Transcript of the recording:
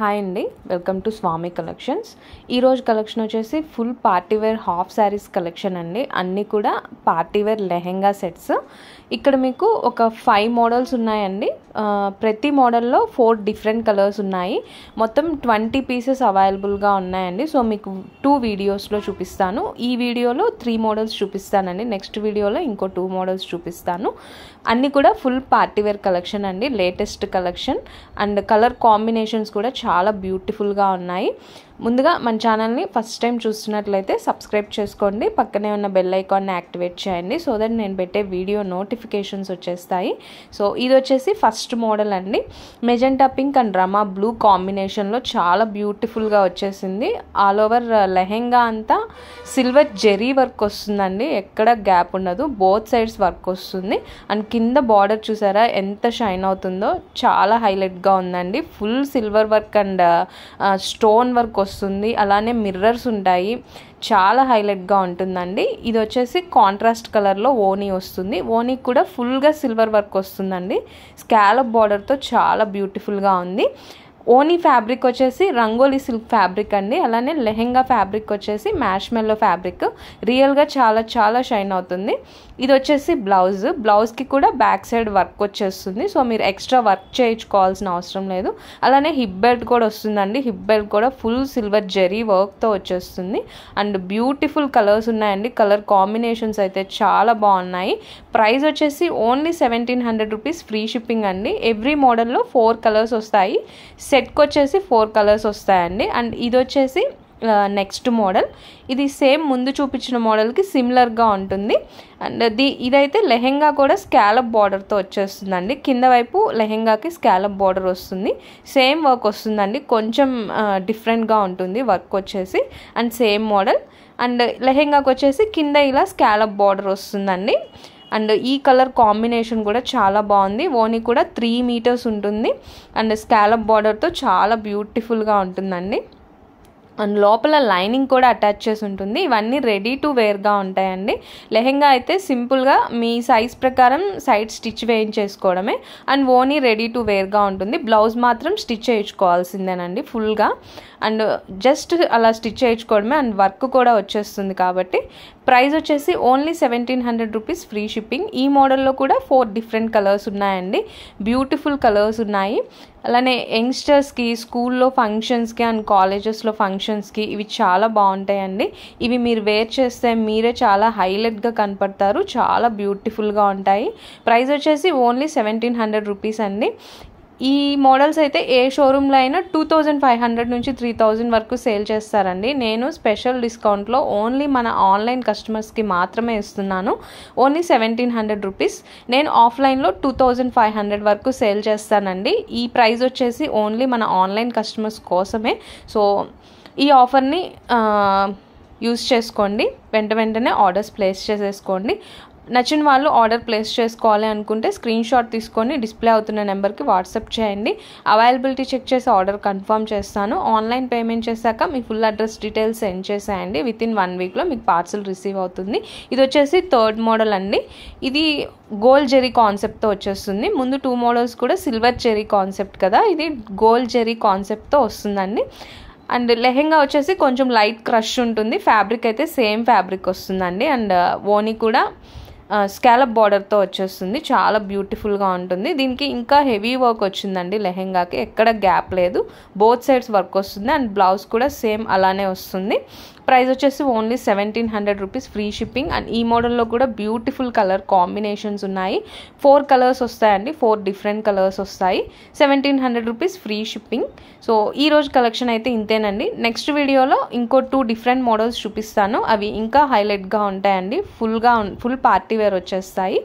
Hi అండి, welcome to Swami collections. ఈరోజు collection వచ్చేసి full partywear half saris collection అండి. అన్నీ కూడా పార్టీవేర్ లెహెంగా సెట్స్. ఇక్కడ మీకు ఒక 5 మోడల్స్ ఉన్నాయండి. ప్రతి మోడల్లో 4 డిఫరెంట్ కలర్స్ ఉన్నాయి. మొత్తం 20 పీసెస్ అవైలబుల్గా ఉన్నాయండి. సో మీకు 2 వీడియోస్లో చూపిస్తాను. ఈ వీడియోలో 3 మోడల్స్ చూపిస్తానండి. నెక్స్ట్ వీడియోలో ఇంకో 2 మోడల్స్ చూపిస్తాను. అన్నీ కూడా ఫుల్ పార్టీవేర్ కలెక్షన్ అండి. Latest collection and colour combinations కూడా చాలా బ్యూటిఫుల్గా ఉన్నాయి. ముందుగా మన ఛానల్ని ఫస్ట్ టైం చూస్తున్నట్లయితే సబ్స్క్రైబ్ చేసుకోండి. పక్కనే ఉన్న బెల్ ఐకాన్ని యాక్టివేట్ చేయండి సో దట్ నేను పెట్టే వీడియో నోటిఫికేషన్స్ వచ్చేస్తాయి. సో ఇది వచ్చేసి ఫస్ట్ మోడల్ అండి. Magenta pink and Rama blue కాంబినేషన్లో చాలా బ్యూటిఫుల్గా వచ్చేసింది. ఆల్ ఓవర్ లెహెంగా అంతా సిల్వర్ జెరీ వర్క్ వస్తుందండి. ఎక్కడ గ్యాప్ ఉండదు, బోత్ సైడ్స్ వర్క్ వస్తుంది. అండ్ కింద బార్డర్ చూసారా ఎంత షైన్ అవుతుందో, చాలా హైలైట్గా ఉందండి. Full silver work and stone work వస్తుంది. అలానే మిర్రర్స్ ఉంటాయి, చాలా హైలైట్గా ఉంటుందండి. ఇది వచ్చేసి కాంట్రాస్ట్ కలర్లో ఓనీ వస్తుంది. ఓనీ కూడా ఫుల్గా సిల్వర్ వర్క్ వస్తుందండి. స్కాలప్ బార్డర్తో చాలా బ్యూటిఫుల్గా ఉంది. ఓనీ ఫ్యాబ్రిక్ వచ్చేసి రంగోలీ సిల్క్ ఫ్యాబ్రిక్ అండి. అలానే లెహెంగా ఫ్యాబ్రిక్ వచ్చేసి మ్యాష్మెల్లో ఫ్యాబ్రిక్. రియల్గా చాలా చాలా షైన్ అవుతుంది. ఇది వచ్చేసి బ్లౌజ్కి కూడా బ్యాక్ సైడ్ వర్క్ వచ్చేస్తుంది. సో మీరు ఎక్స్ట్రా వర్క్ చేయించుకోవాల్సిన అవసరం లేదు. అలానే హిప్ బెల్ట్ కూడా వస్తుందండి. హిప్ బెల్ట్ కూడా ఫుల్ సిల్వర్ జెరీ వర్క్తో వచ్చేస్తుంది. అండ్ బ్యూటిఫుల్ కలర్స్ ఉన్నాయండి. కలర్ కాంబినేషన్స్ అయితే చాలా బాగున్నాయి. ప్రైస్ వచ్చేసి ఓన్లీ 1700 రూపీస్, ఫ్రీ షిప్పింగ్ అండి. ఎవ్రీ మోడల్లో 4 కలర్స్ వస్తాయి. సెట్కి వచ్చేసి 4 కలర్స్ వస్తాయండి. అండ్ ఇది వచ్చేసి నెక్స్ట్ మోడల్. ఇది సేమ్ ముందు చూపించిన మోడల్కి సిమిలర్గా ఉంటుంది. అండ్ ఇదైతే లెహెంగా కూడా స్కాలప్ బార్డర్తో వచ్చేస్తుందండి. కింద వైపు లెహెంగాకి స్కాలప్ బార్డర్ వస్తుంది. సేమ్ వర్క్ వస్తుందండి, కొంచెం డిఫరెంట్గా ఉంటుంది వర్క్ వచ్చేసి. And same model. అండ్ లెహెంగాకి వచ్చేసి కింద ఇలా స్కాలప్ బార్డర్ వస్తుందండి. అండ్ ఈ కలర్ కాంబినేషన్ కూడా చాలా బాగుంది. ఓనీ కూడా 3 మీటర్స్ ఉంటుంది. అండ్ స్కాలప్ బార్డర్తో చాలా బ్యూటిఫుల్గా ఉంటుందండి. అండ్ లోపల లైనింగ్ కూడా అటాచ్ చేసి ఉంటుంది. ఇవన్నీ రెడీ టు వేర్గా ఉంటాయండి. లెహెంగా అయితే సింపుల్గా మీ సైజ్ ప్రకారం సైడ్ స్టిచ్ వేయించేసుకోవడమే. అండ్ ఓనీ రెడీ టు వేర్గా ఉంటుంది. బ్లౌజ్ మాత్రం స్టిచ్ చేయించుకోవాల్సిందేనండి ఫుల్గా. అండ్ జస్ట్ అలా స్టిచ్ చేయించుకోవడమే. అండ్ వర్క్ కూడా వచ్చేస్తుంది కాబట్టి ప్రైస్ వచ్చేసి ఓన్లీ 1700 రూపీస్, ఫ్రీ షిప్పింగ్. ఈ మోడల్లో కూడా 4 డిఫరెంట్ కలర్స్ ఉన్నాయండి. బ్యూటిఫుల్ కలర్స్ ఉన్నాయి. అలానే యంగ్స్టర్స్కి స్కూల్లో ఫంక్షన్స్కి అండ్ కాలేజెస్లో ఫంక్షన్స్కి ఇవి చాలా బాగుంటాయండి. ఇవి మీరు వేర్ చేస్తే మీరే చాలా హైలైట్గా కనపడతారు. చాలా బ్యూటిఫుల్గా ఉంటాయి. ప్రైస్ వచ్చేసి ఓన్లీ 1700 రూపీస్ అండి. ఈ మోడల్స్ అయితే ఏ షోరూంలో అయినా 2500 నుంచి 3000 వరకు సేల్ చేస్తారండి. నేను స్పెషల్ డిస్కౌంట్లో ఓన్లీ మన ఆన్లైన్ కస్టమర్స్కి మాత్రమే ఇస్తున్నాను. Only 1700 rupees. నేను ఆఫ్లైన్లో 2500 వరకు సేల్ చేస్తానండి. ఈ ప్రైస్ వచ్చేసి ఓన్లీ మన ఆన్లైన్ కస్టమర్స్ కోసమే. సో ఈ ఆఫర్ని యూస్ చేసుకోండి. వెంటనే ఆర్డర్స్ ప్లేస్ చేసేసుకోండి. నచ్చిన వాళ్ళు ఆర్డర్ ప్లేస్ చేసుకోవాలి అనుకుంటే స్క్రీన్ షాట్ తీసుకొని డిస్ప్లే అవుతున్న నెంబర్కి వాట్సాప్ చేయండి. అవైలబిలిటీ చెక్ చేసి ఆర్డర్ కన్ఫర్మ్ చేస్తాను. ఆన్లైన్ పేమెంట్ చేశాక మీ ఫుల్ అడ్రస్ డీటెయిల్స్ సెండ్ చేసేయండి. వితిన్ 1 వీక్లో మీకు పార్సల్ రిసీవ్ అవుతుంది. ఇది వచ్చేసి 3rd మోడల్ అండి. ఇది గోల్డ్ జెరీ కాన్సెప్ట్తో వచ్చేస్తుంది. ముందు 2 మోడల్స్ కూడా సిల్వర్ జెరీ కాన్సెప్ట్ కదా, ఇది గోల్డ్ జెరీ కాన్సెప్ట్తో వస్తుందండి. అండ్ లెహెంగా వచ్చేసి కొంచెం లైట్ క్రష్ ఉంటుంది. ఫ్యాబ్రిక్ అయితే సేమ్ ఫ్యాబ్రిక్ వస్తుందండి. అండ్ ఓనీ కూడా స్కాలప్ బార్డర్తో వచ్చేస్తుంది. చాలా బ్యూటిఫుల్గా ఉంటుంది. దీనికి ఇంకా హెవీ వర్క్ వచ్చిందండి. లెహెంగాకి ఎక్కడ గ్యాప్ లేదు, బోత్ సైడ్స్ వర్క్ వస్తుంది. అండ్ బ్లౌజ్ కూడా సేమ్ అలానే వస్తుంది. ప్రైస్ వచ్చేసి only 1700 rupees, free shipping. And ఈ మోడల్లో కూడా బ్యూటిఫుల్ కలర్ కాంబినేషన్స్ ఉన్నాయి. 4 కలర్స్ వస్తాయండి. 4 డిఫరెంట్ కలర్స్ వస్తాయి. 1700 రూపీస్, ఫ్రీ షిప్పింగ్. సో ఈరోజు కలెక్షన్ అయితే ఇంతేనండి. నెక్స్ట్ వీడియోలో ఇంకో 2 డిఫరెంట్ మోడల్స్ చూపిస్తాను. అవి ఇంకా హైలైట్గా ఉంటాయండి. ఫుల్ పార్టీ వేర్ వచ్చేస్తాయి.